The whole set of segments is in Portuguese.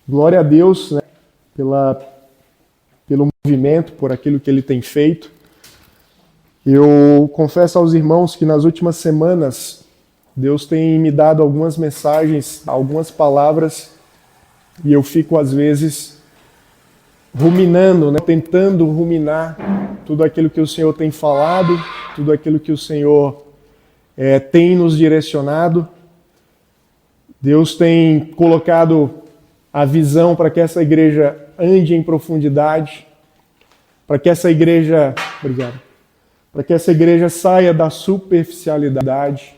Glória a Deus, né, pelo movimento, por aquilo que Ele tem feito. Eu confesso aos irmãos que nas últimas semanas Deus tem me dado algumas mensagens, algumas palavras, e eu fico às vezes ruminando, né, tentando ruminar tudo aquilo que o Senhor tem falado, tudo aquilo que o Senhor tem nos direcionado. Deus tem colocado a visão para que essa igreja ande em profundidade, para que essa igreja, para que essa igreja saia da superficialidade,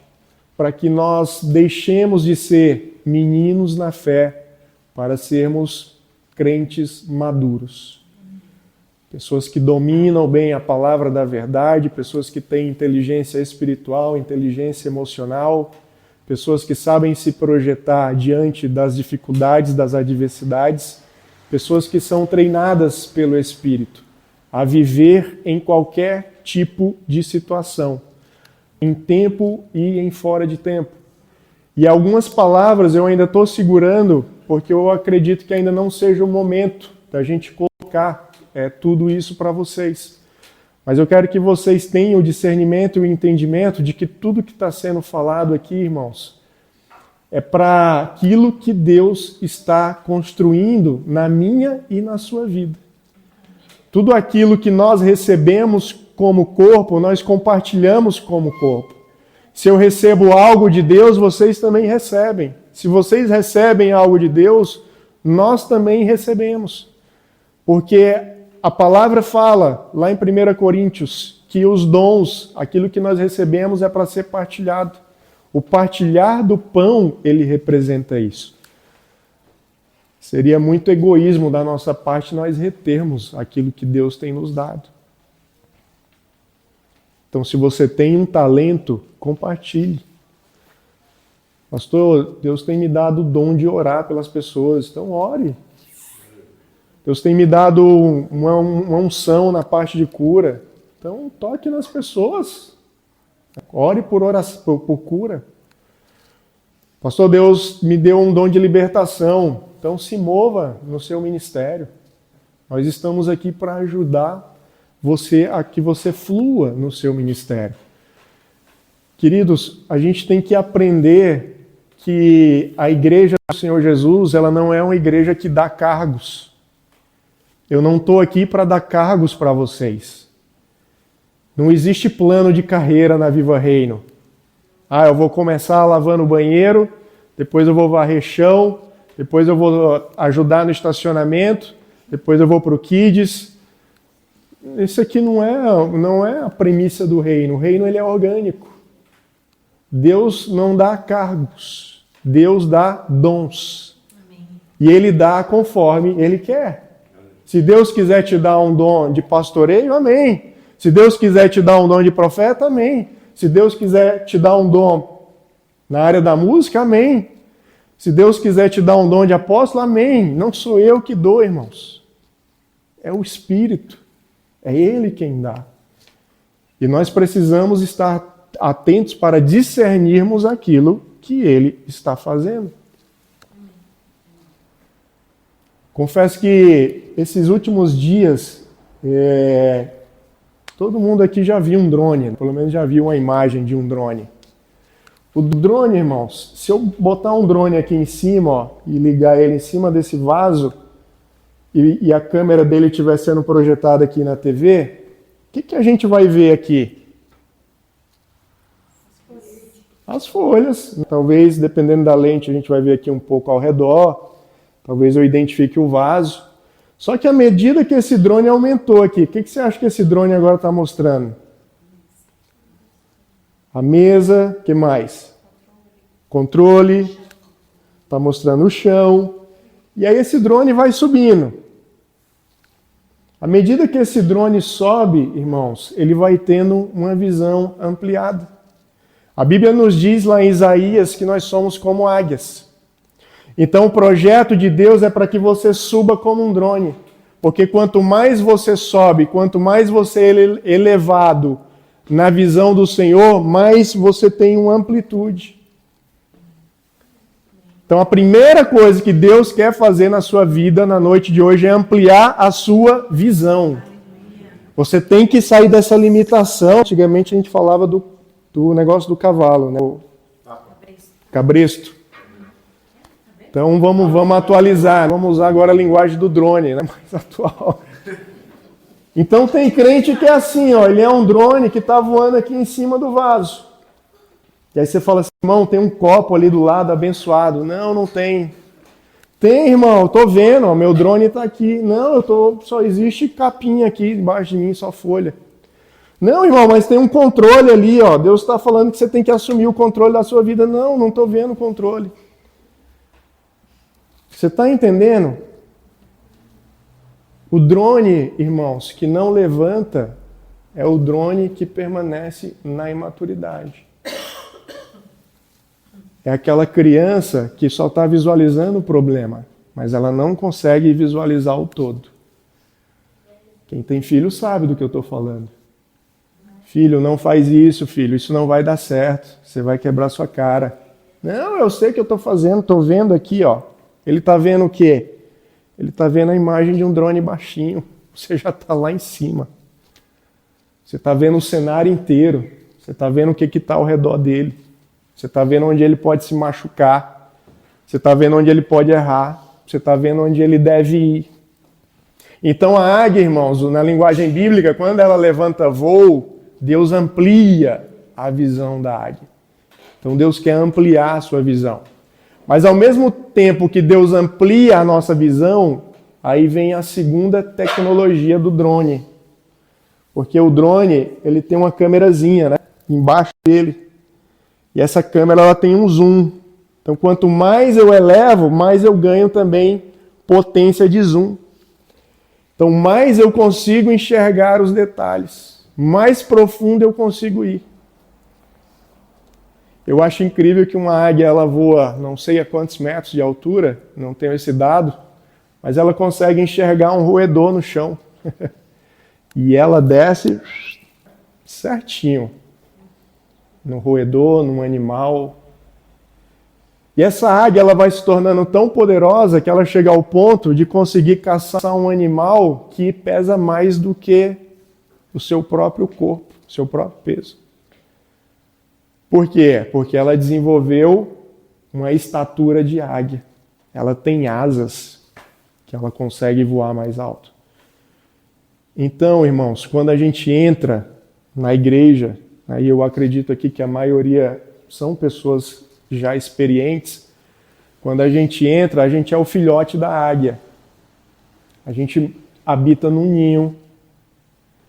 para que nós deixemos de ser meninos na fé para sermos crentes maduros. Pessoas que dominam bem a palavra da verdade, pessoas que têm inteligência espiritual, inteligência emocional, pessoas que sabem se projetar diante das dificuldades, das adversidades, pessoas que são treinadas pelo Espírito a viver em qualquer tipo de situação, em tempo e em fora de tempo. E algumas palavras eu ainda estou segurando, porque eu acredito que ainda não seja o momento da gente colocar tudo isso para vocês. Mas eu quero que vocês tenham o discernimento e o entendimento de que tudo que está sendo falado aqui, irmãos, é para aquilo que Deus está construindo na minha e na sua vida. Tudo aquilo que nós recebemos como corpo, nós compartilhamos como corpo. Se eu recebo algo de Deus, vocês também recebem. Se vocês recebem algo de Deus, nós também recebemos. Porque a palavra fala, lá em 1 Coríntios, que os dons, aquilo que nós recebemos é para ser partilhado. O partilhar do pão, ele representa isso. Seria muito egoísmo da nossa parte nós retermos aquilo que Deus tem nos dado. Então, se você tem um talento, compartilhe. Pastor, Deus tem me dado o dom de orar pelas pessoas, então ore. Deus tem me dado uma unção na parte de cura. Então, toque nas pessoas. Ore por oração, por cura. Pastor, Deus me deu um dom de libertação. Então, se mova no seu ministério. Nós estamos aqui para ajudar você a que você flua no seu ministério. Queridos, a gente tem que aprender que a igreja do Senhor Jesus, ela não é uma igreja que dá cargos. Eu não estou aqui para dar cargos para vocês. Não existe plano de carreira na Viva Reino. Eu vou começar lavando o banheiro, depois eu vou varrer chão, depois eu vou ajudar no estacionamento, depois eu vou para o Kids. Isso aqui não é a premissa do reino. O reino ele é orgânico. Deus não dá cargos. Deus dá dons. Amém. E Ele dá conforme Ele quer. Se Deus quiser te dar um dom de pastoreio, amém. Se Deus quiser te dar um dom de profeta, amém. Se Deus quiser te dar um dom na área da música, amém. Se Deus quiser te dar um dom de apóstolo, amém. Não sou eu que dou, irmãos. É o Espírito. É Ele quem dá. E nós precisamos estar atentos para discernirmos aquilo que Ele está fazendo. Confesso que esses últimos dias, todo mundo aqui já viu um drone, pelo menos já viu uma imagem de um drone. O drone, irmãos, se eu botar um drone aqui em cima e ligar ele em cima desse vaso, e a câmera dele estiver sendo projetada aqui na TV, o que a gente vai ver aqui? As folhas. Talvez, dependendo da lente, a gente vai ver aqui um pouco ao redor. Talvez eu identifique o vaso. Só que à medida que esse drone aumentou aqui, o que você acha que esse drone agora está mostrando? A mesa, o que mais? Controle, está mostrando o chão. E aí esse drone vai subindo. À medida que esse drone sobe, irmãos, ele vai tendo uma visão ampliada. A Bíblia nos diz lá em Isaías que nós somos como águias. Então o projeto de Deus é para que você suba como um drone. Porque quanto mais você sobe, quanto mais você é elevado na visão do Senhor, mais você tem uma amplitude. Então a primeira coisa que Deus quer fazer na sua vida na noite de hoje é ampliar a sua visão. Você tem que sair dessa limitação. Antigamente a gente falava do negócio do cavalo, né? O cabresto. Então vamos atualizar. Vamos usar agora a linguagem do drone, né? Mais atual. Então tem crente que é assim, ó, ele é um drone que está voando aqui em cima do vaso. E aí você fala assim, irmão, tem um copo ali do lado abençoado. Não, não tem. Tem, irmão, eu tô vendo, ó, meu drone está aqui. Não, só existe capinha aqui embaixo de mim, só folha. Não, irmão, mas tem um controle ali, ó. Deus está falando que você tem que assumir o controle da sua vida. Não, não estou vendo o controle. Você está entendendo? O drone, irmãos, que não levanta é o drone que permanece na imaturidade. É aquela criança que só está visualizando o problema, mas ela não consegue visualizar o todo. Quem tem filho sabe do que eu estou falando. Filho, não faz isso, filho, isso não vai dar certo, você vai quebrar sua cara. Não, eu sei o que eu estou fazendo, estou vendo aqui, ó. Ele está vendo o quê? Ele está vendo a imagem de um drone baixinho. Você já está lá em cima. Você está vendo o cenário inteiro. Você está vendo o que está ao redor dele. Você está vendo onde ele pode se machucar. Você está vendo onde ele pode errar. Você está vendo onde ele deve ir. Então a águia, irmãos, na linguagem bíblica, quando ela levanta voo, Deus amplia a visão da águia. Então Deus quer ampliar a sua visão. Mas ao mesmo tempo que Deus amplia a nossa visão, aí vem a segunda tecnologia do drone. Porque o drone, ele tem uma câmerazinha, né, embaixo dele. E essa câmera, ela tem um zoom. Então quanto mais eu elevo, mais eu ganho também potência de zoom. Então mais eu consigo enxergar os detalhes. Mais profundo eu consigo ir. Eu acho incrível que uma águia, ela voa não sei a quantos metros de altura, não tenho esse dado, mas ela consegue enxergar um roedor no chão. E ela desce certinho no roedor, num animal. E essa águia, ela vai se tornando tão poderosa que ela chega ao ponto de conseguir caçar um animal que pesa mais do que o seu próprio corpo, o seu próprio peso. Por quê? Porque ela desenvolveu uma estatura de águia. Ela tem asas que ela consegue voar mais alto. Então, irmãos, quando a gente entra na igreja, aí eu acredito aqui que a maioria são pessoas já experientes, quando a gente entra, a gente é o filhote da águia. A gente habita num ninho,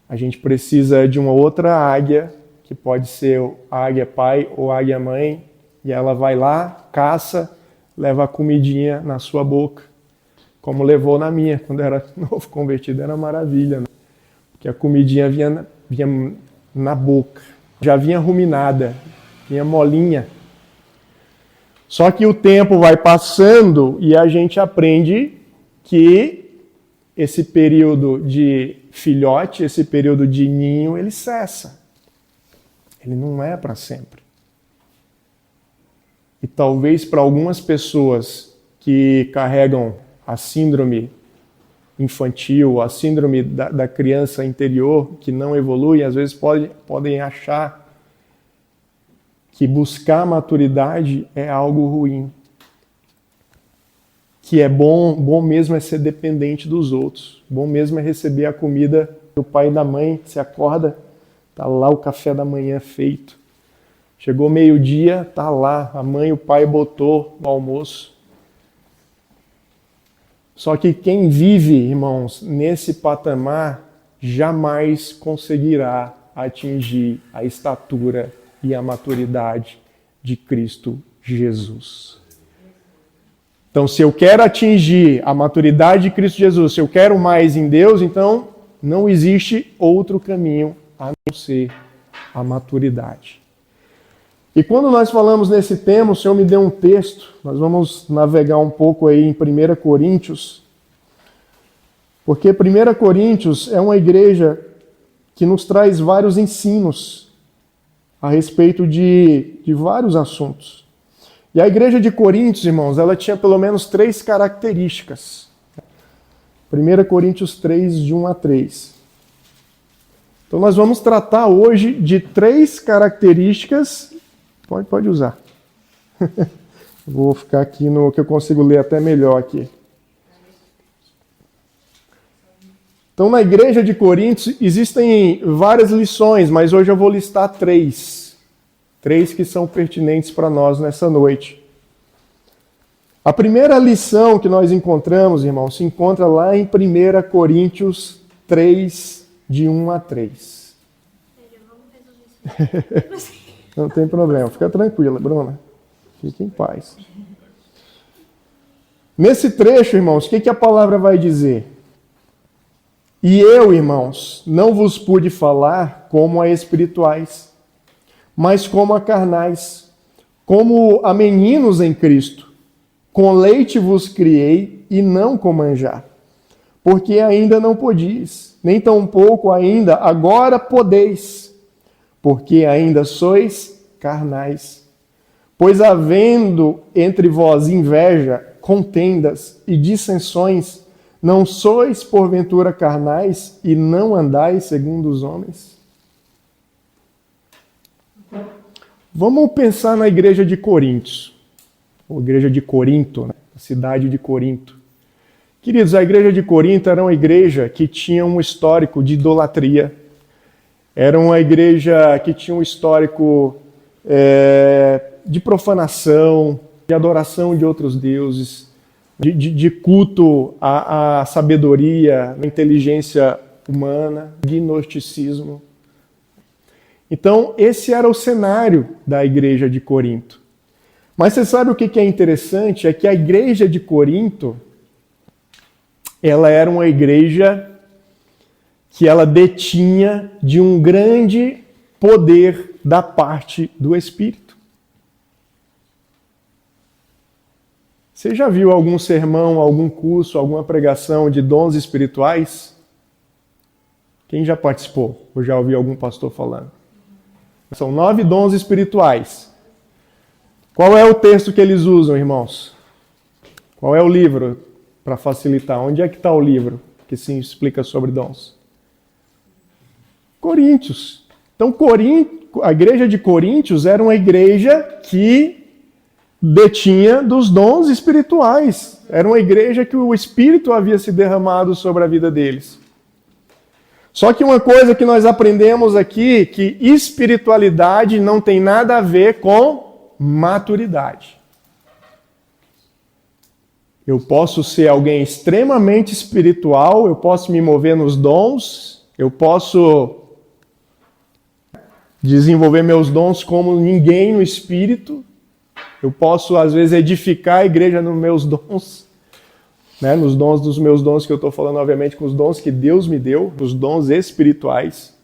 a gente precisa de uma outra águia, que pode ser a águia pai ou a águia mãe, e ela vai lá, caça, leva a comidinha na sua boca, como levou na minha, quando eu era novo convertido, era maravilha, né? Porque a comidinha vinha na boca, já vinha ruminada, vinha molinha. Só que o tempo vai passando e a gente aprende que esse período de filhote, esse período de ninho, ele cessa. Ele não é para sempre. E talvez para algumas pessoas que carregam a síndrome infantil, a síndrome da criança interior, que não evolui, às vezes podem achar que buscar maturidade é algo ruim. Que é bom mesmo é ser dependente dos outros. Bom mesmo é receber a comida do pai e da mãe. Você acorda, tá lá o café da manhã feito. Chegou meio-dia, tá lá, a mãe e o pai botou o almoço. Só que quem vive, irmãos, nesse patamar, jamais conseguirá atingir a estatura e a maturidade de Cristo Jesus. Então, se eu quero atingir a maturidade de Cristo Jesus, se eu quero mais em Deus, então não existe outro caminho a não ser a maturidade. E quando nós falamos nesse tema, o Senhor me deu um texto, nós vamos navegar um pouco aí em 1 Coríntios, porque 1 Coríntios é uma igreja que nos traz vários ensinos a respeito de vários assuntos. E a igreja de Coríntios, irmãos, ela tinha pelo menos 3 características. 1 Coríntios 3, de 1 a 3. Então nós vamos tratar hoje de 3 características. Pode usar. Vou ficar aqui no que eu consigo ler até melhor aqui. Então, na igreja de Coríntios existem várias lições, mas hoje eu vou listar 3. 3 que são pertinentes para nós nessa noite. A primeira lição que nós encontramos, irmãos, se encontra lá em 1 Coríntios 3, de 1 a 3. Não tem problema, fica tranquila, Bruna. Fique em paz. Nesse trecho, irmãos, o que a palavra vai dizer? E eu, irmãos, não vos pude falar como a espirituais, mas como a carnais, como a meninos em Cristo. Com leite vos criei e não com manjar, porque ainda não podis, nem tampouco ainda agora podeis, porque ainda sois carnais. Pois havendo entre vós inveja, contendas e dissensões, não sois porventura carnais e não andais segundo os homens? Vamos pensar na igreja de Coríntios, ou igreja de Corinto, né? A cidade de Corinto. Queridos, a igreja de Corinto era uma igreja que tinha um histórico de idolatria. Era uma igreja que tinha um histórico de profanação, de adoração de outros deuses, de culto à sabedoria, à inteligência humana, de gnosticismo. Então, esse era o cenário da igreja de Corinto. Mas você sabe o que é interessante? É que a igreja de Corinto, ela era uma igreja que ela detinha de um grande poder da parte do Espírito. Você já viu algum sermão, algum curso, alguma pregação de dons espirituais? Quem já participou? Ou já ouviu algum pastor falando? São 9 dons espirituais. Qual é o texto que eles usam, irmãos? Qual é o livro, para facilitar? Onde é que está o livro que se explica sobre dons? Coríntios. Então, a igreja de Coríntios era uma igreja que detinha dos dons espirituais. Era uma igreja que o Espírito havia se derramado sobre a vida deles. Só que uma coisa que nós aprendemos aqui, que espiritualidade não tem nada a ver com maturidade. Eu posso ser alguém extremamente espiritual, eu posso me mover nos dons, eu posso desenvolver meus dons como ninguém no espírito, eu posso, às vezes, edificar a igreja nos meus dons, né? Nos dons dos meus dons, que eu estou falando, obviamente, com os dons que Deus me deu, os dons espirituais,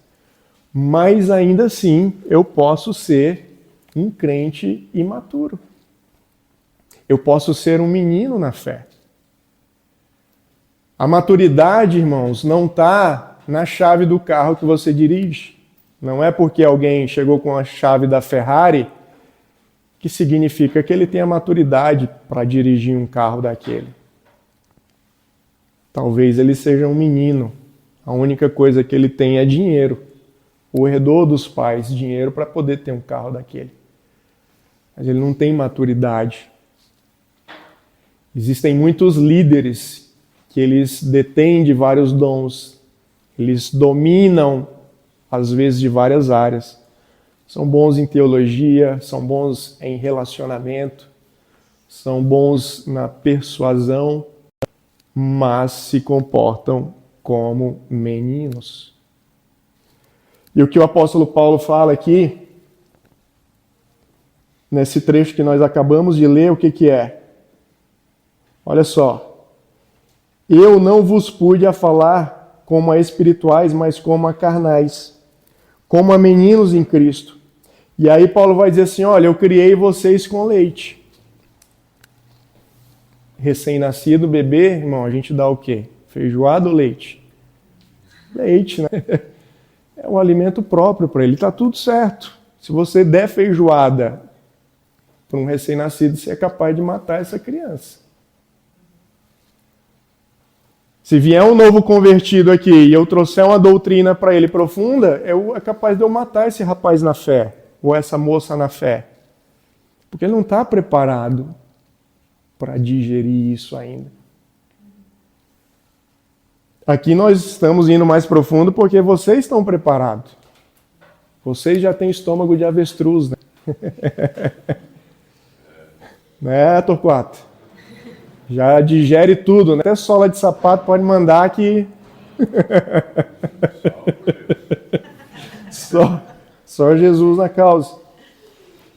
mas ainda assim eu posso ser um crente imaturo. Eu posso ser um menino na fé. A maturidade, irmãos, não está na chave do carro que você dirige. Não é porque alguém chegou com a chave da Ferrari que significa que ele tem a maturidade para dirigir um carro daquele. Talvez ele seja um menino. A única coisa que ele tem é dinheiro. O herdou dos pais dinheiro para poder ter um carro daquele. Mas ele não tem maturidade. Existem muitos líderes que eles detêm de vários dons. Eles dominam, às vezes, de várias áreas. São bons em teologia, são bons em relacionamento, são bons na persuasão, mas se comportam como meninos. E o que o apóstolo Paulo fala aqui, nesse trecho que nós acabamos de ler, o que é? Olha só. Eu não vos pude a falar como a espirituais, mas como a carnais, como a meninos em Cristo. E aí Paulo vai dizer assim, olha, eu criei vocês com leite. Recém-nascido, bebê, irmão, a gente dá o quê? Feijoada ou leite? Leite, né? É um alimento próprio para ele, está tudo certo. Se você der feijoada para um recém-nascido, você é capaz de matar essa criança. Se vier um novo convertido aqui e eu trouxer uma doutrina para ele profunda, é capaz de eu matar esse rapaz na fé, ou essa moça na fé. Porque ele não está preparado para digerir isso ainda. Aqui nós estamos indo mais profundo porque vocês estão preparados. Vocês já têm estômago de avestruz, né? Né, Torquato? Já digere tudo, né? Até sola de sapato pode mandar que... só Jesus na causa.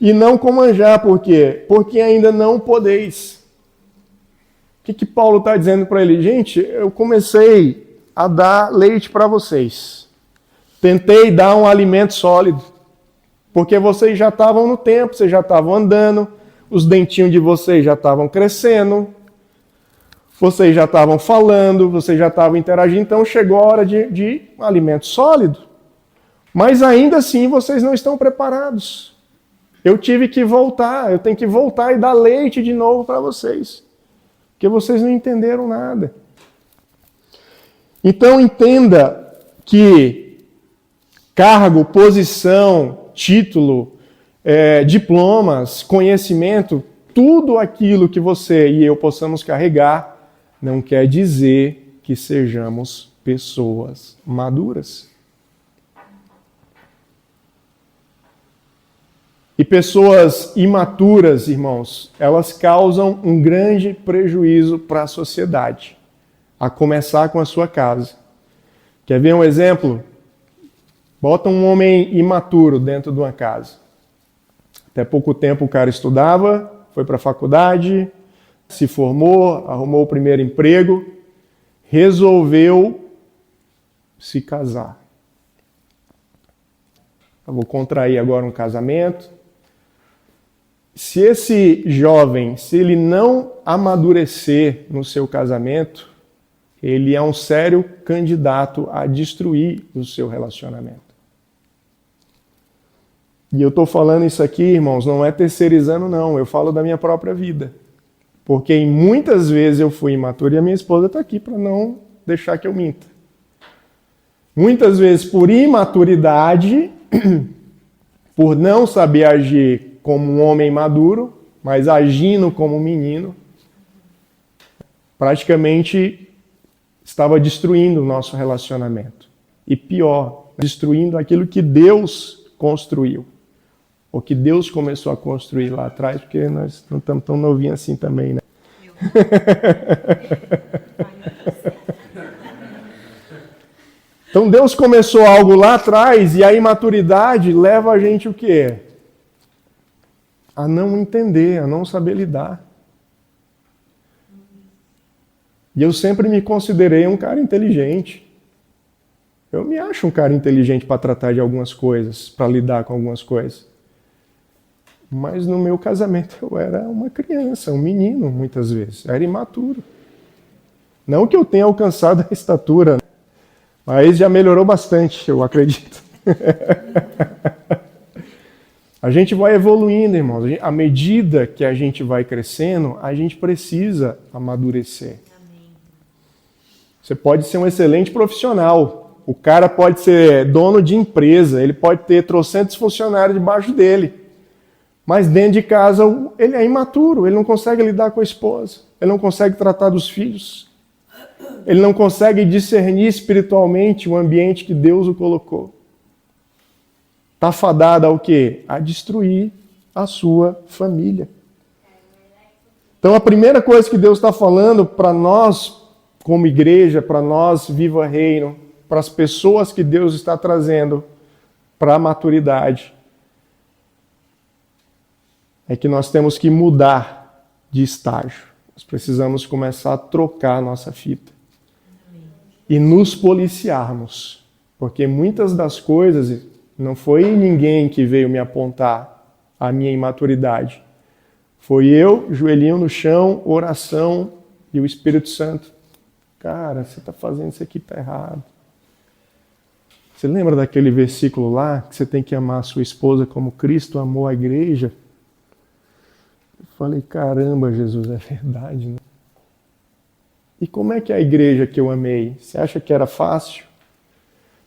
E não com manjar, por quê? Porque ainda não podeis. O que Paulo está dizendo para ele? Gente, eu comecei a dar leite para vocês. Tentei dar um alimento sólido. Porque vocês já estavam no tempo, vocês já estavam andando, os dentinhos de vocês já estavam crescendo, vocês já estavam falando, vocês já estavam interagindo, então chegou a hora de um alimento sólido. Mas ainda assim vocês não estão preparados. Eu tive que voltar, eu tenho que voltar e dar leite de novo para vocês. Porque vocês não entenderam nada. Então entenda que cargo, posição, título, diplomas, conhecimento, tudo aquilo que você e eu possamos carregar, não quer dizer que sejamos pessoas maduras. E pessoas imaturas, irmãos, elas causam um grande prejuízo para a sociedade, a começar com a sua casa. Quer ver um exemplo? Bota um homem imaturo dentro de uma casa. Até pouco tempo o cara estudava, foi para a faculdade, se formou, arrumou o primeiro emprego, resolveu se casar. Eu vou contrair agora um casamento. Se esse jovem, se ele não amadurecer no seu casamento, ele é um sério candidato a destruir o seu relacionamento. E eu estou falando isso aqui, irmãos, não é terceirizando, não. Eu falo da minha própria vida. Porque muitas vezes eu fui imaturo e a minha esposa está aqui para não deixar que eu minta. Muitas vezes por imaturidade, por não saber agir como um homem maduro, mas agindo como um menino, praticamente estava destruindo o nosso relacionamento. E pior, destruindo aquilo que Deus construiu. Ou que Deus começou a construir lá atrás, porque nós não estamos tão novinhos assim também, né? Então Deus começou algo lá atrás e a imaturidade leva a gente o quê? A não entender, a não saber lidar. E eu sempre me considerei um cara inteligente. Eu me acho um cara inteligente para tratar de algumas coisas, para lidar com algumas coisas. Mas no meu casamento eu era uma criança, um menino, muitas vezes. Era imaturo. Não que eu tenha alcançado a estatura, mas já melhorou bastante, eu acredito. A gente vai evoluindo, irmãos. À medida que a gente vai crescendo, a gente precisa amadurecer. Você pode ser um excelente profissional. O cara pode ser dono de empresa, ele pode ter trocentos funcionários debaixo dele. Mas dentro de casa ele é imaturo, ele não consegue lidar com a esposa, ele não consegue tratar dos filhos, ele não consegue discernir espiritualmente o ambiente que Deus o colocou. Está fadado ao quê? A destruir a sua família. Então a primeira coisa que Deus está falando para nós, como igreja, para nós, Viva Reino, para as pessoas que Deus está trazendo para a maturidade, é que nós temos que mudar de estágio. Nós precisamos começar a trocar a nossa fita. E nos policiarmos. Porque muitas das coisas, não foi ninguém que veio me apontar a minha imaturidade. Foi eu, joelhinho no chão, oração e o Espírito Santo. Cara, você está fazendo isso aqui, está errado. Você lembra daquele versículo lá, que você tem que amar a sua esposa como Cristo amou a igreja? Eu falei, caramba, Jesus, é verdade, né? E como é que é a igreja que eu amei? Você acha que era fácil?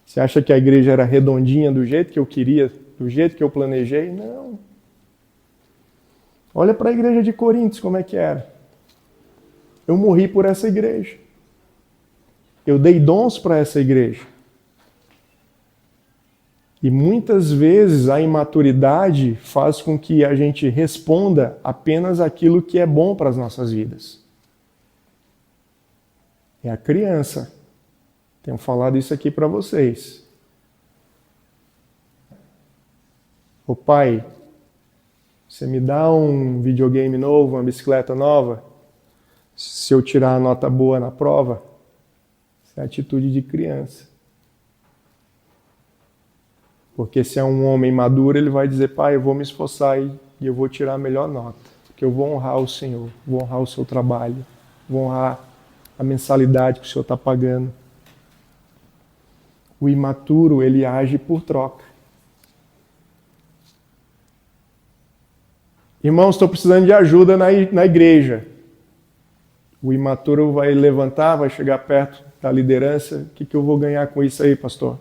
Você acha que a igreja era redondinha do jeito que eu queria, do jeito que eu planejei? Não. Olha para a igreja de Coríntios como é que era. Eu morri por essa igreja. Eu dei dons para essa igreja. E muitas vezes a imaturidade faz com que a gente responda apenas aquilo que é bom para as nossas vidas. É a criança. Tenho falado isso aqui para vocês. Ô pai, você me dá um videogame novo, uma bicicleta nova? Se eu tirar a nota boa na prova? Isso é atitude de criança. Porque se é um homem maduro, ele vai dizer, pai, eu vou me esforçar e eu vou tirar a melhor nota. Porque eu vou honrar o Senhor, vou honrar o seu trabalho, vou honrar a mensalidade que o Senhor está pagando. O imaturo, ele age por troca. Irmãos, estou precisando de ajuda na igreja. O imaturo vai levantar, vai chegar perto da liderança. O que eu vou ganhar com isso aí, pastor?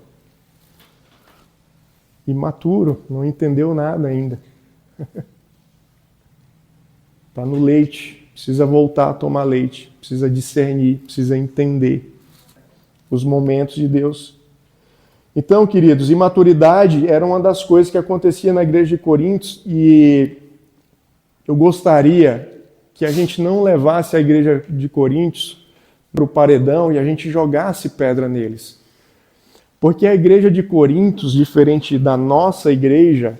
Imaturo, não entendeu nada ainda. Está no leite, precisa voltar a tomar leite, precisa discernir, precisa entender os momentos de Deus. Então, queridos, imaturidade era uma das coisas que acontecia na igreja de Coríntios e eu gostaria que a gente não levasse a igreja de Coríntios para o paredão e a gente jogasse pedra neles. Porque a igreja de Coríntios, diferente da nossa igreja,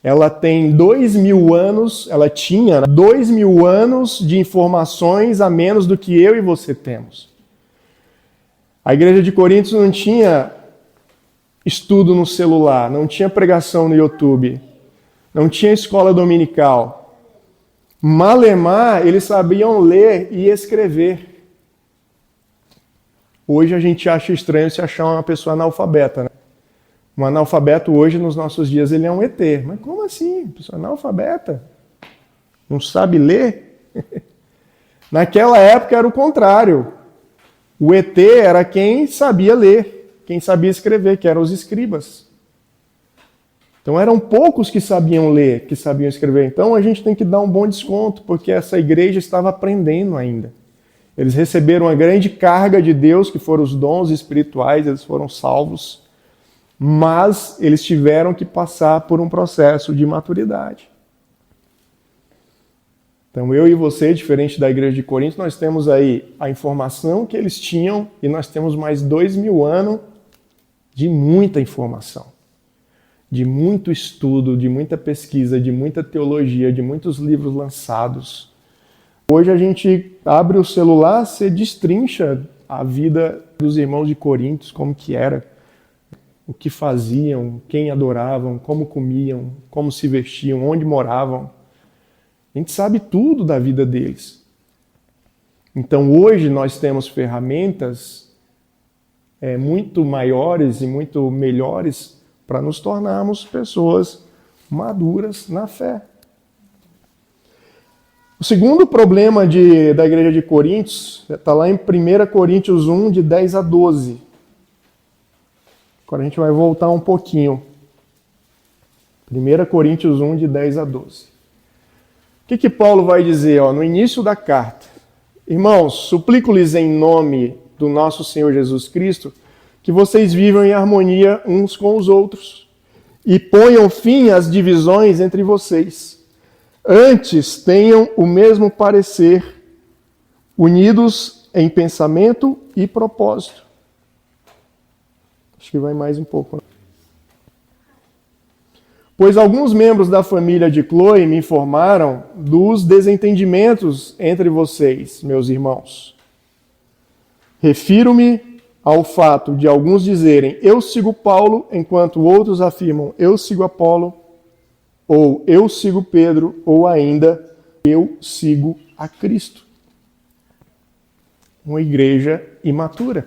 ela tem 2000 anos, ela tinha 2000 anos de informações a menos do que eu e você temos. A igreja de Coríntios não tinha estudo no celular, não tinha pregação no YouTube, não tinha escola dominical. Malemar, eles sabiam ler e escrever. Hoje a gente acha estranho se achar uma pessoa analfabeta, né? Um analfabeto hoje, nos nossos dias, ele é um ET. Mas como assim? Pessoa analfabeta? Não sabe ler? Naquela época era o contrário. O ET era quem sabia ler, quem sabia escrever, que eram os escribas. Então eram poucos que sabiam ler, que sabiam escrever. Então a gente tem que dar um bom desconto, porque essa igreja estava aprendendo ainda. Eles receberam uma grande carga de Deus, que foram os dons espirituais, eles foram salvos, mas eles tiveram que passar por um processo de maturidade. Então eu e você, diferente da igreja de Corinto, nós temos aí a informação que eles tinham e nós temos mais 2000 anos de muita informação, de muito estudo, de muita pesquisa, de muita teologia, de muitos livros lançados. Hoje a gente abre o celular, você destrincha a vida dos irmãos de Coríntios, como que era, o que faziam, quem adoravam, como comiam, como se vestiam, onde moravam. A gente sabe tudo da vida deles. Então hoje nós temos ferramentas muito maiores e muito melhores para nos tornarmos pessoas maduras na fé. O segundo problema da igreja de Coríntios está lá em 1 Coríntios 1, de 10 a 12. Agora a gente vai voltar um pouquinho. 1 Coríntios 1, de 10 a 12. O que Paulo vai dizer no início da carta? Irmãos, suplico-lhes em nome do nosso Senhor Jesus Cristo que vocês vivam em harmonia uns com os outros e ponham fim às divisões entre vocês. Antes tenham o mesmo parecer, unidos em pensamento e propósito. Acho que vai mais um pouco. Pois alguns membros da família de Cloe me informaram dos desentendimentos entre vocês, meus irmãos. Refiro-me ao fato de alguns dizerem, eu sigo Paulo, enquanto outros afirmam, eu sigo Apolo, ou eu sigo Pedro, ou ainda, eu sigo a Cristo. Uma igreja imatura.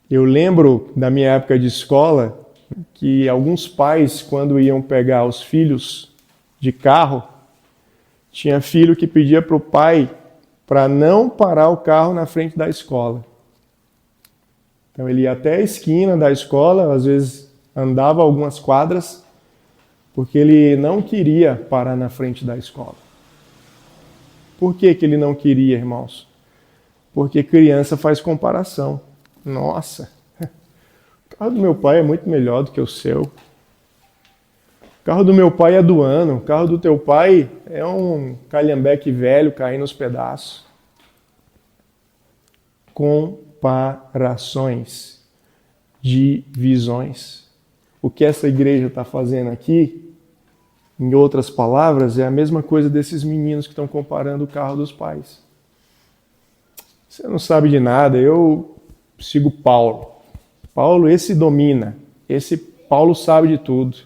Eu lembro da minha época de escola que alguns pais, quando iam pegar os filhos de carro, tinha filho que pedia para o pai para não parar o carro na frente da escola. Então ele ia até a esquina da escola, às vezes andava algumas quadras, porque ele não queria parar na frente da escola. Por que que ele não queria, irmãos? Porque criança faz comparação. Nossa, o carro do meu pai é muito melhor do que o seu. O carro do meu pai é do ano, o carro do teu pai é um calhambeque velho caindo aos pedaços. Comparações, divisões. O que essa igreja está fazendo aqui, em outras palavras, é a mesma coisa desses meninos que estão comparando o carro dos pais. Você não sabe de nada, eu sigo Paulo. Paulo, esse domina, esse Paulo sabe de tudo.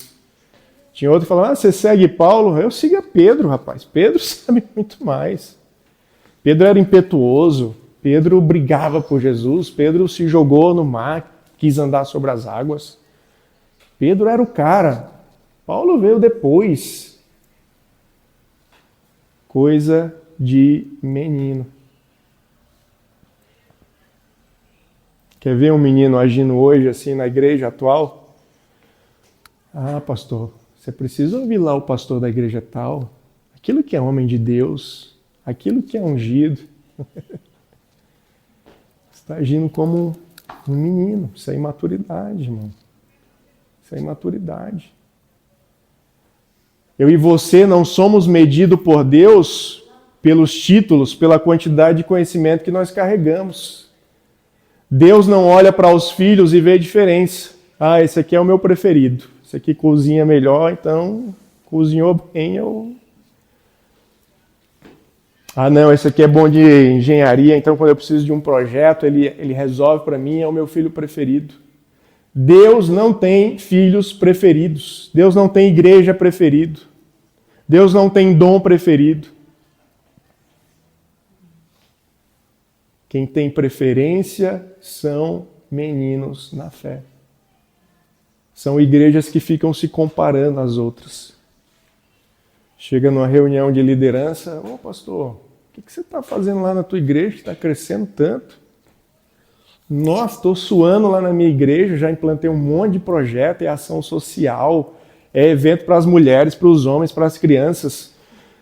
Tinha outro que falava, você segue Paulo? Eu sigo a Pedro, rapaz. Pedro sabe muito mais. Pedro era impetuoso, Pedro brigava por Jesus, Pedro se jogou no mar, quis andar sobre as águas. Pedro era o cara. Paulo veio depois. Coisa de menino. Quer ver um menino agindo hoje assim na igreja atual? Ah, pastor, você precisa ouvir lá o pastor da igreja tal. Aquilo que é homem de Deus, aquilo que é ungido. Está agindo como um menino. Isso é imaturidade, irmão. Isso é imaturidade. Eu e você não somos medidos por Deus pelos títulos, pela quantidade de conhecimento que nós carregamos. Deus não olha para os filhos e vê diferença. Ah, esse aqui é o meu preferido. Esse aqui cozinha melhor, então cozinhou bem. Ah, não, esse aqui é bom de engenharia, então quando eu preciso de um projeto, ele resolve para mim, é o meu filho preferido. Deus não tem filhos preferidos. Deus não tem igreja preferido. Deus não tem dom preferido. Quem tem preferência são meninos na fé. São igrejas que ficam se comparando às outras. Chega numa reunião de liderança, ô pastor, o que você está fazendo lá na tua igreja que está crescendo tanto? Nossa, estou suando lá na minha igreja, já implantei um monte de projeto, é ação social, é evento para as mulheres, para os homens, para as crianças.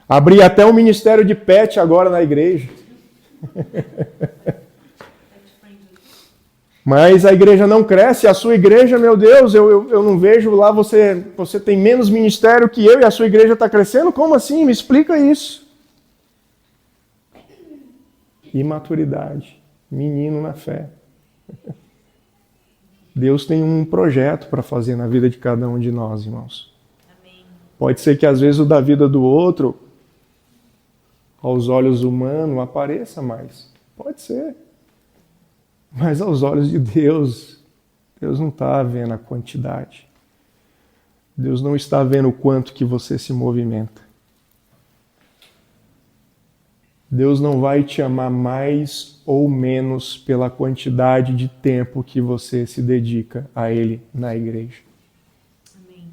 Abri até um ministério de pet agora na igreja. Mas a igreja não cresce, a sua igreja, meu Deus, eu não vejo lá, você tem menos ministério que eu e a sua igreja está crescendo? Como assim? Me explica isso. Imaturidade, menino na fé. Deus tem um projeto para fazer na vida de cada um de nós, irmãos. Amém. Pode ser que às vezes o da vida do outro, aos olhos humanos, apareça mais. Pode ser. Mas aos olhos de Deus, Deus não está vendo a quantidade. Deus não está vendo o quanto que você se movimenta. Deus não vai te amar mais ou menos pela quantidade de tempo que você se dedica a Ele na igreja. Amém.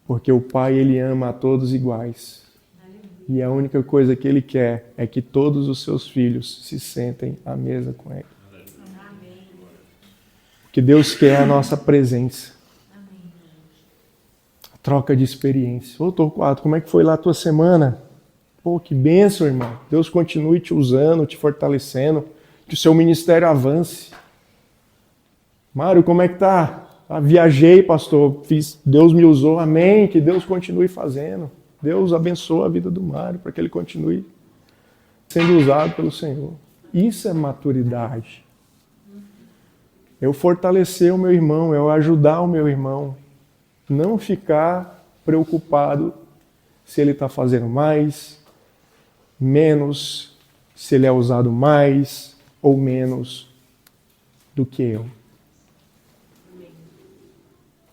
Porque o Pai, Ele ama a todos iguais. E a única coisa que Ele quer é que todos os seus filhos se sentem à mesa com Ele. Que Deus quer a nossa presença. A troca de experiência. Ô Torquato, como é que foi lá a tua semana? Pô, que bênção, irmão. Deus continue te usando, te fortalecendo, que o seu ministério avance. Mário, como é que tá? Viajei, pastor, Deus me usou, amém, que Deus continue fazendo. Deus abençoa a vida do Mário para que ele continue sendo usado pelo Senhor. Isso é maturidade. Eu fortalecer o meu irmão, eu ajudar o meu irmão. Não ficar preocupado se ele está fazendo mais, menos, se ele é usado mais ou menos do que eu.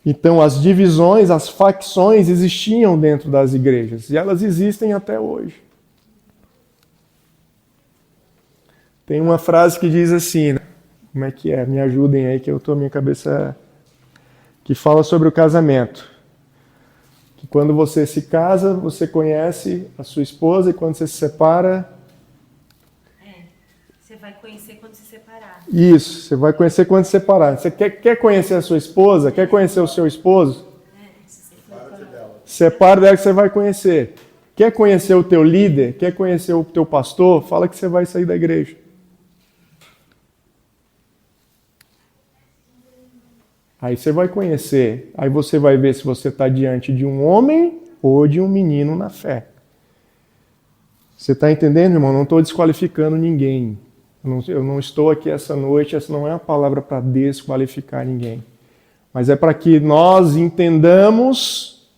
Então, as divisões, as facções existiam dentro das igrejas e elas existem até hoje. Tem uma frase que diz assim, né? Como é que é? Me ajudem aí que minha cabeça que fala sobre o casamento. Que quando você se casa, você conhece a sua esposa e quando você se separa... Você vai conhecer quando se separar. Isso, você vai conhecer quando se separar. Você quer conhecer a sua esposa? Quer conhecer o seu esposo? Separa dela que você vai conhecer. Quer conhecer o teu líder? Quer conhecer o teu pastor? Fala que você vai sair da igreja. Aí você vai conhecer. Aí você vai ver se você está diante de um homem ou de um menino na fé. Você está entendendo, irmão? Não estou desqualificando ninguém. Eu não estou aqui essa noite, essa não é uma palavra para desqualificar ninguém. Mas é para que nós entendamos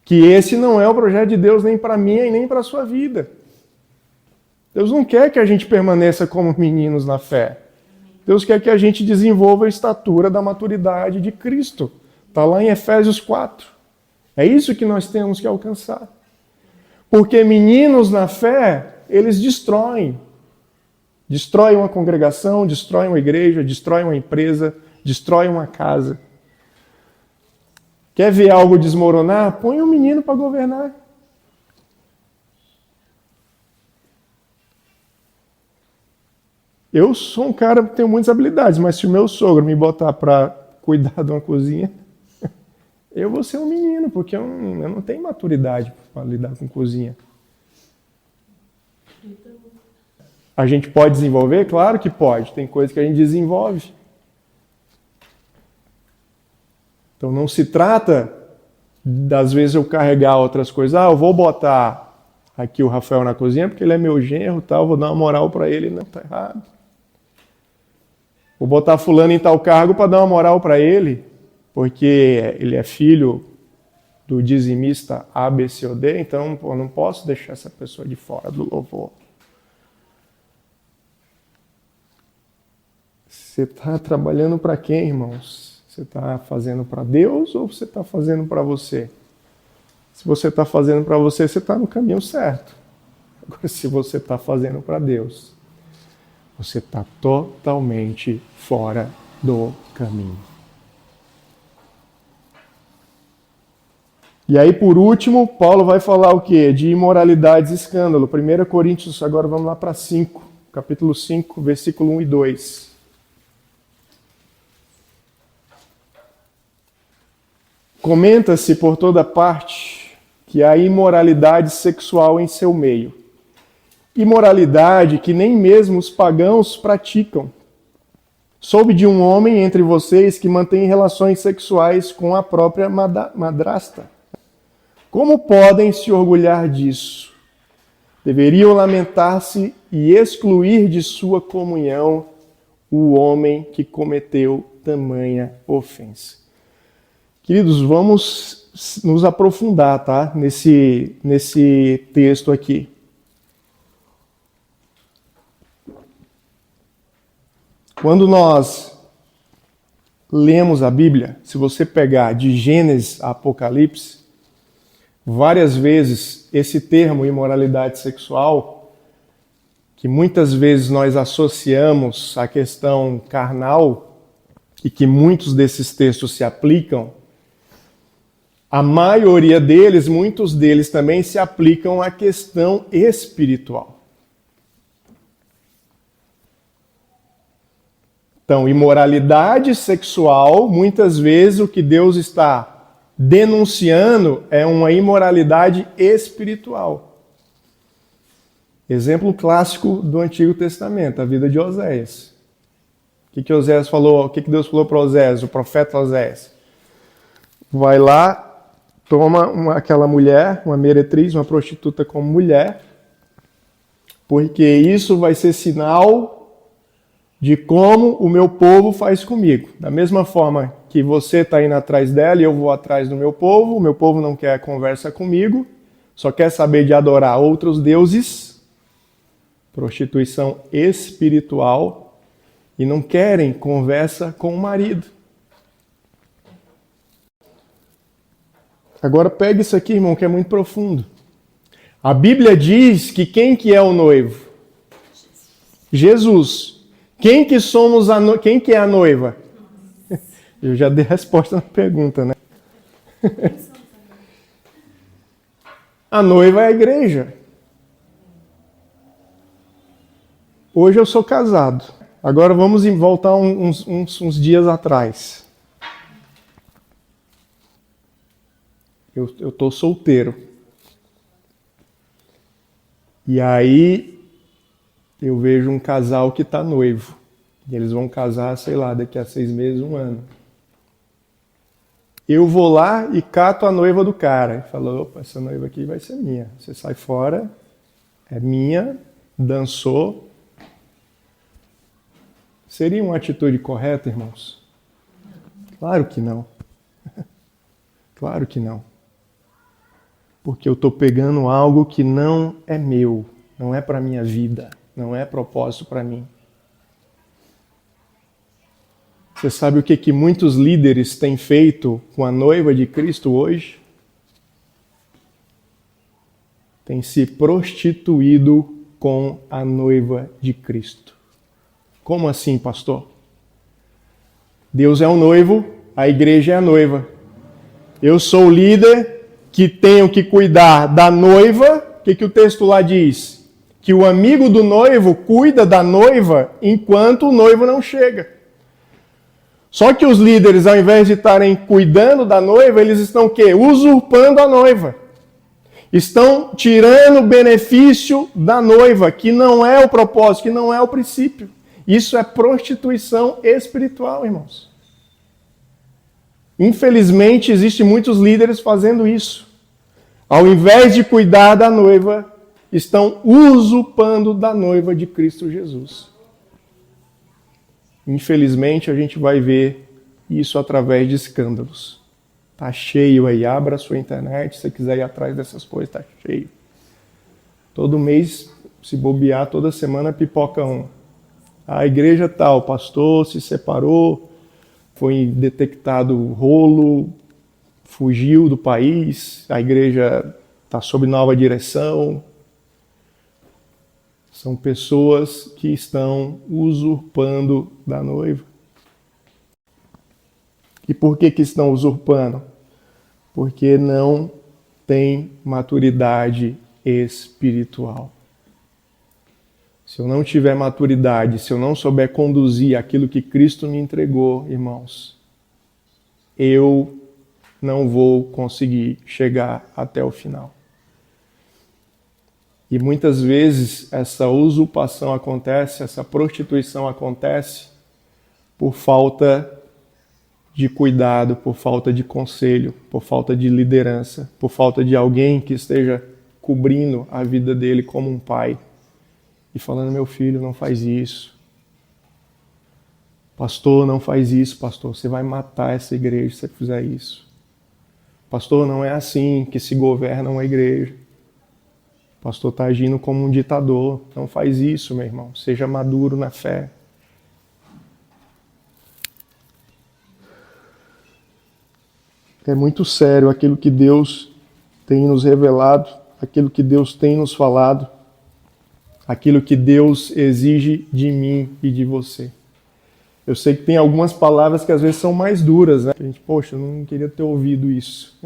que esse não é o projeto de Deus nem para mim e nem para a sua vida. Deus não quer que a gente permaneça como meninos na fé. Deus quer que a gente desenvolva a estatura da maturidade de Cristo. Está lá em Efésios 4. É isso que nós temos que alcançar. Porque meninos na fé, eles destroem. Destrói uma congregação, destrói uma igreja, destrói uma empresa, destrói uma casa. Quer ver algo desmoronar? Põe um menino para governar. Eu sou um cara que tem muitas habilidades, mas se o meu sogro me botar para cuidar de uma cozinha, eu vou ser um menino, porque eu não tenho maturidade para lidar com cozinha. A gente pode desenvolver? Claro que pode. Tem coisa que a gente desenvolve. Então não se trata, das vezes, eu carregar outras coisas. Eu vou botar aqui o Rafael na cozinha porque ele é meu genro, tal, vou dar uma moral para ele. Não, tá errado. Vou botar fulano em tal cargo para dar uma moral para ele, porque ele é filho do dizimista A, B, C ou D, então eu não posso deixar essa pessoa de fora do louvor. Você está trabalhando para quem, irmãos? Você está fazendo para Deus ou você está fazendo para você? Se você está fazendo para você, você está no caminho certo. Agora, se você está fazendo para Deus, você está totalmente fora do caminho. E aí, por último, Paulo vai falar o quê? De imoralidades e escândalo. 1 Coríntios, agora vamos lá para 5, capítulo 5, versículo 1 e 2. Comenta-se por toda parte que há imoralidade sexual em seu meio. Imoralidade que nem mesmo os pagãos praticam. Soube de um homem entre vocês que mantém relações sexuais com a própria madrasta. Como podem se orgulhar disso? Deveriam lamentar-se e excluir de sua comunhão o homem que cometeu tamanha ofensa. Queridos, vamos nos aprofundar, tá? Nesse texto aqui. Quando nós lemos a Bíblia, se você pegar de Gênesis a Apocalipse, várias vezes esse termo imoralidade sexual, que muitas vezes nós associamos à questão carnal, e que muitos desses textos se aplicam, a maioria deles, muitos deles também se aplicam à questão espiritual. Então, imoralidade sexual, muitas vezes o que Deus está denunciando é uma imoralidade espiritual. Exemplo clássico do Antigo Testamento, a vida de Oséias. O que Oséias falou? O que Deus falou para Oséias, o profeta Oséias? Vai lá, toma aquela mulher, uma meretriz, uma prostituta como mulher, porque isso vai ser sinal de como o meu povo faz comigo. Da mesma forma que você está indo atrás dela e eu vou atrás do meu povo, o meu povo não quer conversa comigo, só quer saber de adorar outros deuses, prostituição espiritual, e não querem conversa com o marido. Agora pega isso aqui, irmão, que é muito profundo. A Bíblia diz que quem que é o noivo? Jesus. Quem que somos quem que é a noiva? Eu já dei resposta na pergunta, né? A noiva é a igreja. Hoje eu sou casado. Agora vamos voltar uns dias atrás. Eu estou solteiro. E aí eu vejo um casal que está noivo. E eles vão casar, sei lá, daqui a 6 meses, 1 ano. Eu vou lá e cato a noiva do cara. E falo, opa, essa noiva aqui vai ser minha. Você sai fora, é minha, dançou. Seria uma atitude correta, irmãos? Claro que não. Claro que não. Porque eu estou pegando algo que não é meu, não é para a minha vida, não é propósito para mim. Você sabe o que muitos líderes têm feito com a noiva de Cristo hoje? Tem se prostituído com a noiva de Cristo. Como assim, pastor? Deus é o noivo, a igreja é a noiva. Eu sou o líder que tenho que cuidar da noiva. O que o texto lá diz? Que o amigo do noivo cuida da noiva enquanto o noivo não chega. Só que os líderes, ao invés de estarem cuidando da noiva, eles estão o quê? Usurpando a noiva. Estão tirando o benefício da noiva, que não é o propósito, que não é o princípio. Isso é prostituição espiritual, irmãos. Infelizmente, existem muitos líderes fazendo isso. Ao invés de cuidar da noiva, estão usurpando da noiva de Cristo Jesus. Infelizmente, a gente vai ver isso através de escândalos. Tá cheio aí, abra a sua internet, se você quiser ir atrás dessas coisas, tá cheio. Todo mês, se bobear, toda semana pipoca um. A igreja tal, o pastor se separou, foi detectado rolo, fugiu do país, a igreja está sob nova direção. São pessoas que estão usurpando da noiva. E por que estão usurpando? Porque não tem maturidade espiritual. Se eu não tiver maturidade, se eu não souber conduzir aquilo que Cristo me entregou, irmãos, eu não vou conseguir chegar até o final. E muitas vezes essa usurpação acontece, essa prostituição acontece por falta de cuidado, por falta de conselho, por falta de liderança, por falta de alguém que esteja cobrindo a vida dele como um pai e falando, meu filho, não faz isso. Pastor, não faz isso, pastor, você vai matar essa igreja se você fizer isso. Pastor, não é assim que se governa uma igreja. O pastor está agindo como um ditador. Não faz isso, meu irmão. Seja maduro na fé. É muito sério aquilo que Deus tem nos revelado, aquilo que Deus tem nos falado, aquilo que Deus exige de mim e de você. Eu sei que tem algumas palavras que às vezes são mais duras, né? A gente, poxa, eu não queria ter ouvido isso.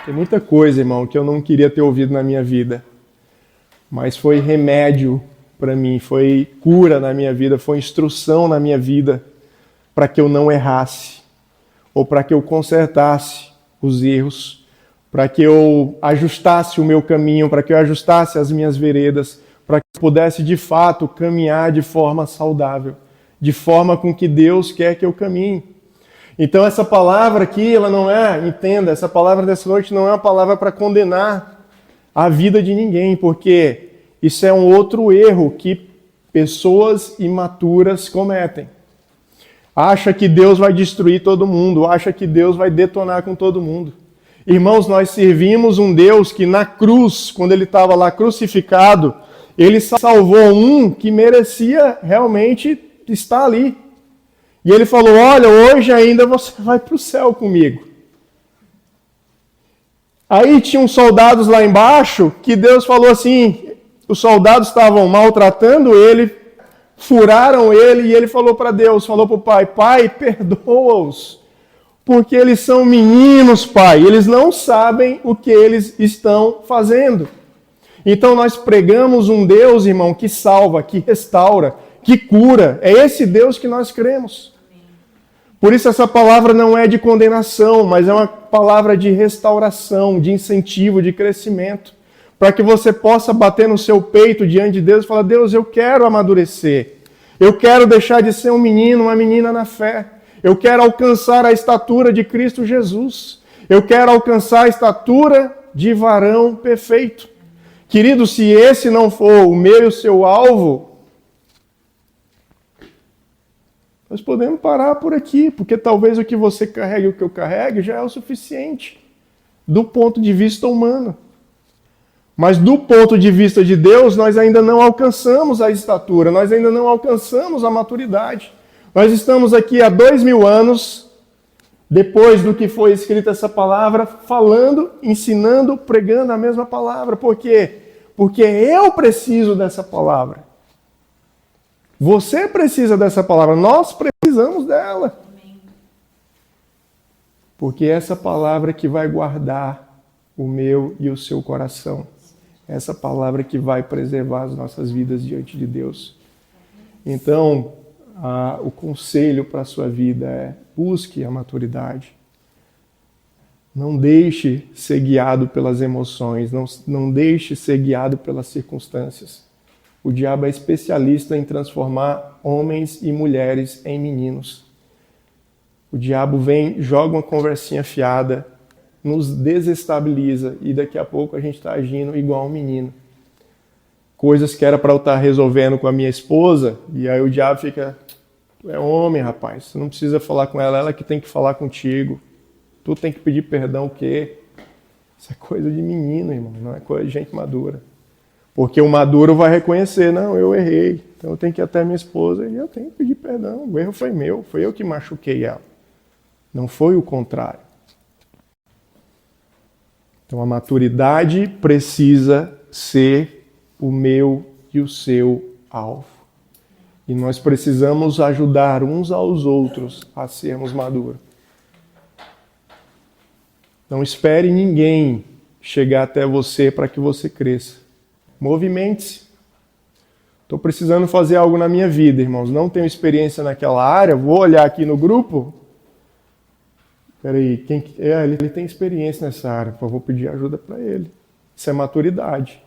Tem muita coisa, irmão, que eu não queria ter ouvido na minha vida. Mas foi remédio para mim, foi cura na minha vida, foi instrução na minha vida para que eu não errasse, ou para que eu consertasse os erros, para que eu ajustasse o meu caminho, para que eu ajustasse as minhas veredas, para que eu pudesse de fato caminhar de forma saudável, de forma com que Deus quer que eu caminhe. Então essa palavra aqui, ela não é, entenda, essa palavra dessa noite não é uma palavra para condenar a vida de ninguém, porque isso é um outro erro que pessoas imaturas cometem. Acha que Deus vai destruir todo mundo, acha que Deus vai detonar com todo mundo. Irmãos, nós servimos um Deus que na cruz, quando ele estava lá crucificado, ele salvou um que merecia realmente estar ali. E ele falou, olha, hoje ainda você vai para o céu comigo. Aí tinham soldados lá embaixo que Deus falou assim, os soldados estavam maltratando ele, furaram ele e ele falou para Deus, falou para o pai, pai, perdoa-os, porque eles são meninos, pai, eles não sabem o que eles estão fazendo. Então nós pregamos um Deus, irmão, que salva, que restaura, que cura. É esse Deus que nós cremos. Por isso essa palavra não é de condenação, mas é uma palavra de restauração, de incentivo, de crescimento. Para que você possa bater no seu peito diante de Deus e falar, Deus, eu quero amadurecer. Eu quero deixar de ser um menino, uma menina na fé. Eu quero alcançar a estatura de Cristo Jesus. Eu quero alcançar a estatura de varão perfeito. Querido, se esse não for o meu e o seu alvo, nós podemos parar por aqui, porque talvez o que você carregue e o que eu carregue já é o suficiente, do ponto de vista humano. Mas do ponto de vista de Deus, nós ainda não alcançamos a estatura, nós ainda não alcançamos a maturidade. Nós estamos aqui há 2000 anos, depois do que foi escrita essa palavra, falando, ensinando, pregando a mesma palavra. Por quê? Porque eu preciso dessa palavra. Você precisa dessa palavra, nós precisamos dela. Porque é essa palavra que vai guardar o meu e o seu coração. Essa palavra que vai preservar as nossas vidas diante de Deus. Então, o conselho para a sua vida é: busque a maturidade. Não deixe ser guiado pelas emoções, não deixe ser guiado pelas circunstâncias. O diabo é especialista em transformar homens e mulheres em meninos. O diabo vem, joga uma conversinha fiada, nos desestabiliza e daqui a pouco a gente está agindo igual um menino. Coisas que era para eu estar resolvendo com a minha esposa, e aí o diabo fica: tu é homem, rapaz, você não precisa falar com ela, ela que tem que falar contigo. Tu tem que pedir perdão o quê? Isso é coisa de menino, irmão, não é coisa de gente madura. Porque o maduro vai reconhecer, não, eu errei, então eu tenho que ir até minha esposa e eu tenho que pedir perdão, o erro foi meu, foi eu que machuquei ela. Não foi o contrário. Então a maturidade precisa ser o meu e o seu alvo. E nós precisamos ajudar uns aos outros a sermos maduros. Não espere ninguém chegar até você para que você cresça. Movimente-se. Estou precisando fazer algo na minha vida, irmãos. Não tenho experiência naquela área. Vou olhar aqui no grupo. Peraí, ele tem experiência nessa área. Pô, vou pedir ajuda para ele. Isso é maturidade.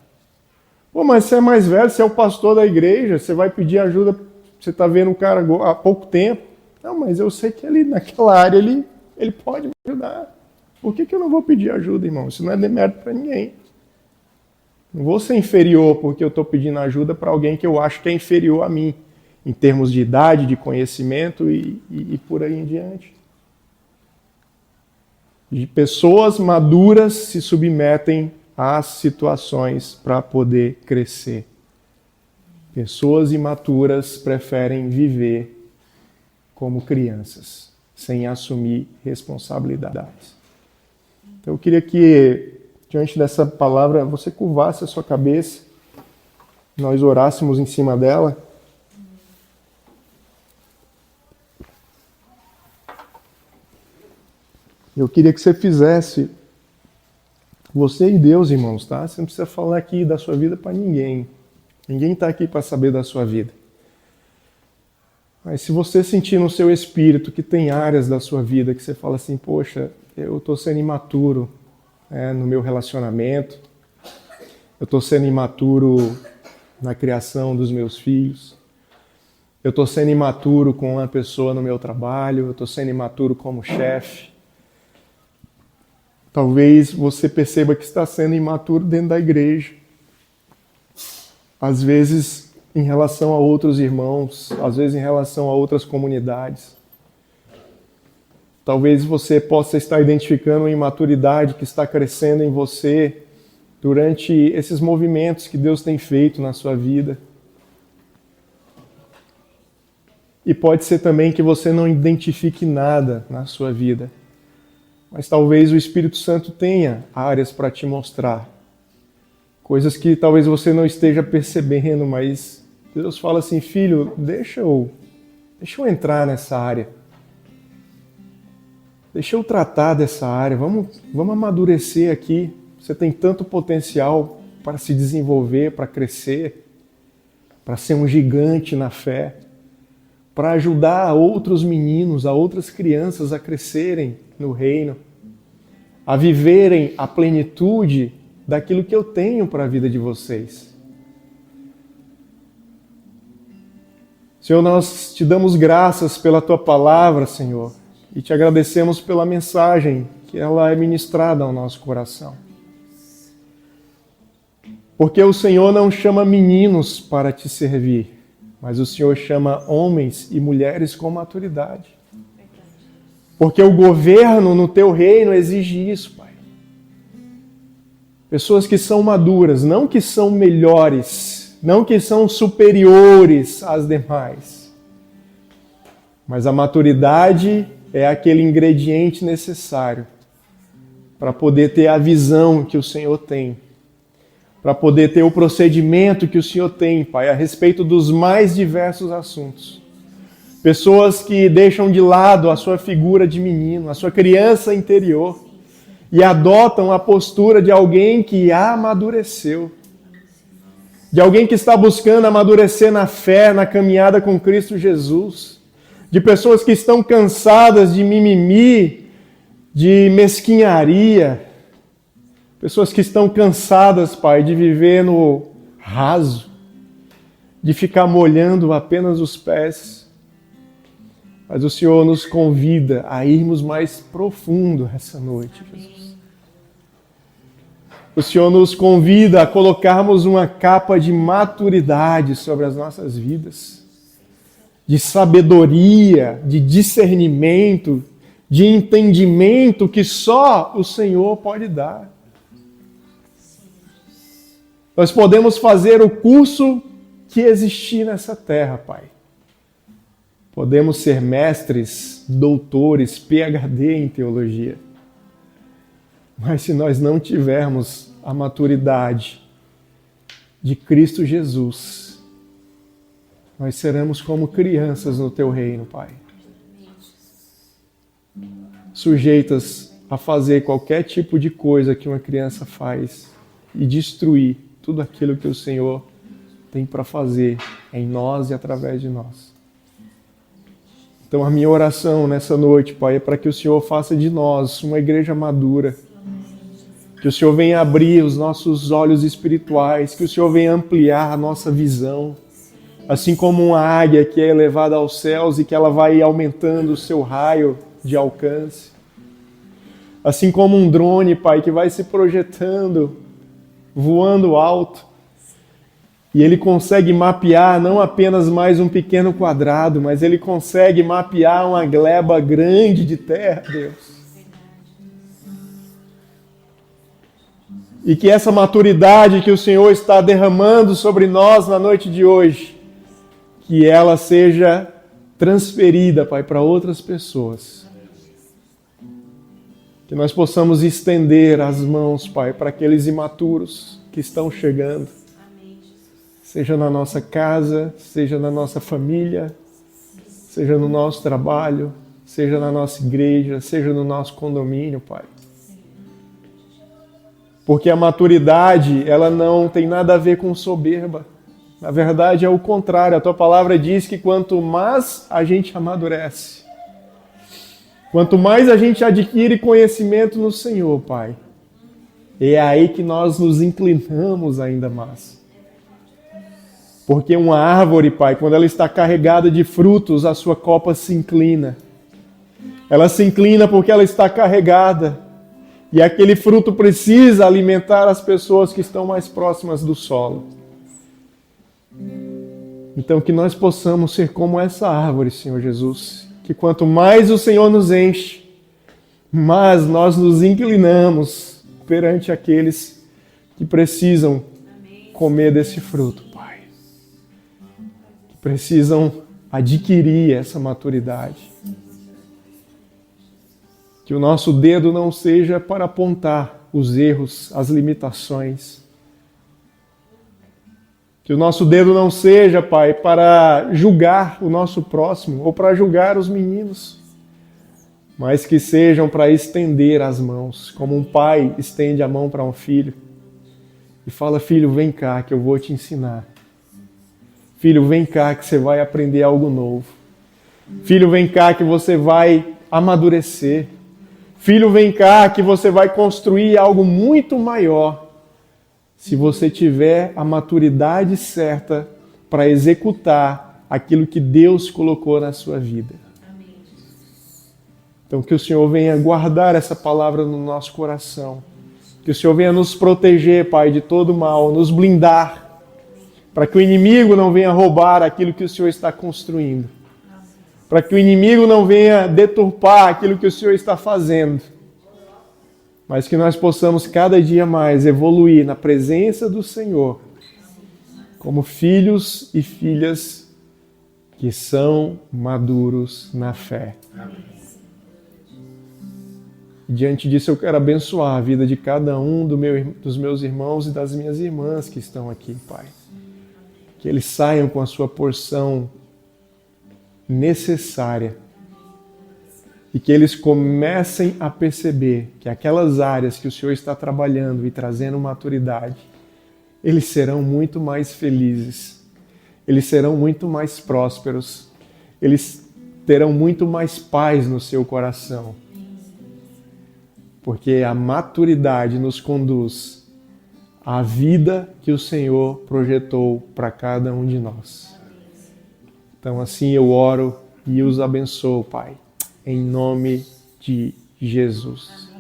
Pô, mas você é mais velho, você é o pastor da igreja, você vai pedir ajuda, você está vendo um cara há pouco tempo. Não, mas eu sei que ele, naquela área, ele pode me ajudar. Por que eu não vou pedir ajuda, irmão? Isso não é demérito para ninguém. Não vou ser inferior porque eu estou pedindo ajuda para alguém que eu acho que é inferior a mim, em termos de idade, de conhecimento e por aí em diante. De pessoas maduras se submetem às situações para poder crescer. Pessoas imaturas preferem viver como crianças, sem assumir responsabilidades. Então eu queria que, diante dessa palavra, você curvasse a sua cabeça, nós orássemos em cima dela. Eu queria que você fizesse, você e Deus, irmãos, tá? Você não precisa falar aqui da sua vida para ninguém. Ninguém está aqui para saber da sua vida. Mas se você sentir no seu espírito que tem áreas da sua vida que você fala assim, poxa, eu estou sendo imaturo no meu relacionamento, eu estou sendo imaturo na criação dos meus filhos, eu estou sendo imaturo com uma pessoa no meu trabalho, eu estou sendo imaturo como chefe. Talvez você perceba que está sendo imaturo dentro da igreja. Às vezes em relação a outros irmãos, às vezes em relação a outras comunidades. Talvez você possa estar identificando uma imaturidade que está crescendo em você durante esses movimentos que Deus tem feito na sua vida. E pode ser também que você não identifique nada na sua vida. Mas talvez o Espírito Santo tenha áreas para te mostrar. Coisas que talvez você não esteja percebendo, mas Deus fala assim, filho, deixa eu entrar nessa área. Deixa eu tratar dessa área, vamos amadurecer aqui. Você tem tanto potencial para se desenvolver, para crescer, para ser um gigante na fé, para ajudar outros meninos, a outras crianças a crescerem no reino, a viverem a plenitude daquilo que eu tenho para a vida de vocês. Senhor, nós te damos graças pela tua palavra, Senhor, e te agradecemos pela mensagem que ela é ministrada ao nosso coração. Porque o Senhor não chama meninos para te servir, mas o Senhor chama homens e mulheres com maturidade. Porque o governo no teu reino exige isso, Pai. Pessoas que são maduras, não que são melhores, não que são superiores às demais. Mas a maturidade é aquele ingrediente necessário para poder ter a visão que o Senhor tem, para poder ter o procedimento que o Senhor tem, Pai, a respeito dos mais diversos assuntos. Pessoas que deixam de lado a sua figura de menino, a sua criança interior, e adotam a postura de alguém que amadureceu, de alguém que está buscando amadurecer na fé, na caminhada com Cristo Jesus, de pessoas que estão cansadas de mimimi, de mesquinharia, pessoas que estão cansadas, Pai, de viver no raso, de ficar molhando apenas os pés. Mas o Senhor nos convida a irmos mais profundo essa noite, Jesus. O Senhor nos convida a colocarmos uma capa de maturidade sobre as nossas vidas, de sabedoria, de discernimento, de entendimento que só o Senhor pode dar. Nós podemos fazer o curso que existir nessa terra, Pai. Podemos ser mestres, doutores, PhD em teologia. Mas se nós não tivermos a maturidade de Cristo Jesus, nós seremos como crianças no teu reino, Pai. Sujeitas a fazer qualquer tipo de coisa que uma criança faz e destruir tudo aquilo que o Senhor tem para fazer em nós e através de nós. Então a minha oração nessa noite, Pai, é para que o Senhor faça de nós uma igreja madura, que o Senhor venha abrir os nossos olhos espirituais, que o Senhor venha ampliar a nossa visão, assim como uma águia que é elevada aos céus e que ela vai aumentando o seu raio de alcance, assim como um drone, Pai, que vai se projetando, voando alto, e ele consegue mapear não apenas mais um pequeno quadrado, mas ele consegue mapear uma gleba grande de terra, Deus. E que essa maturidade que o Senhor está derramando sobre nós na noite de hoje, que ela seja transferida, Pai, para outras pessoas. Que nós possamos estender as mãos, Pai, para aqueles imaturos que estão chegando. Seja na nossa casa, seja na nossa família, seja no nosso trabalho, seja na nossa igreja, seja no nosso condomínio, Pai. Porque a maturidade, ela não tem nada a ver com soberba. Na verdade, é o contrário. A tua palavra diz que quanto mais a gente amadurece, quanto mais a gente adquire conhecimento no Senhor, Pai, é aí que nós nos inclinamos ainda mais. Porque uma árvore, Pai, quando ela está carregada de frutos, a sua copa se inclina. Ela se inclina porque ela está carregada. E aquele fruto precisa alimentar as pessoas que estão mais próximas do solo. Então que nós possamos ser como essa árvore, Senhor Jesus. Que quanto mais o Senhor nos enche, mais nós nos inclinamos perante aqueles que precisam comer desse fruto, Pai. Que precisam adquirir essa maturidade. Que o nosso dedo não seja para apontar os erros, as limitações. Que o nosso dedo não seja, Pai, para julgar o nosso próximo ou para julgar os meninos, mas que sejam para estender as mãos, como um pai estende a mão para um filho e fala: filho, vem cá que eu vou te ensinar. Filho, vem cá que você vai aprender algo novo. Filho, vem cá que você vai amadurecer. Filho, vem cá que você vai construir algo muito maior se você tiver a maturidade certa para executar aquilo que Deus colocou na sua vida. Então que o Senhor venha guardar essa palavra no nosso coração. Que o Senhor venha nos proteger, Pai, de todo mal, nos blindar, para que o inimigo não venha roubar aquilo que o Senhor está construindo. Para que o inimigo não venha deturpar aquilo que o Senhor está fazendo. Mas que nós possamos cada dia mais evoluir na presença do Senhor, como filhos e filhas que são maduros na fé. Amém. Diante disso eu quero abençoar a vida de cada um dos meus irmãos e das minhas irmãs que estão aqui, Pai. Que eles saiam com a sua porção necessária e que eles comecem a perceber que aquelas áreas que o Senhor está trabalhando e trazendo maturidade, eles serão muito mais felizes, eles serão muito mais prósperos, eles terão muito mais paz no seu coração. Porque a maturidade nos conduz à vida que o Senhor projetou para cada um de nós. Então assim eu oro e os abençoo, Pai, em nome de Jesus.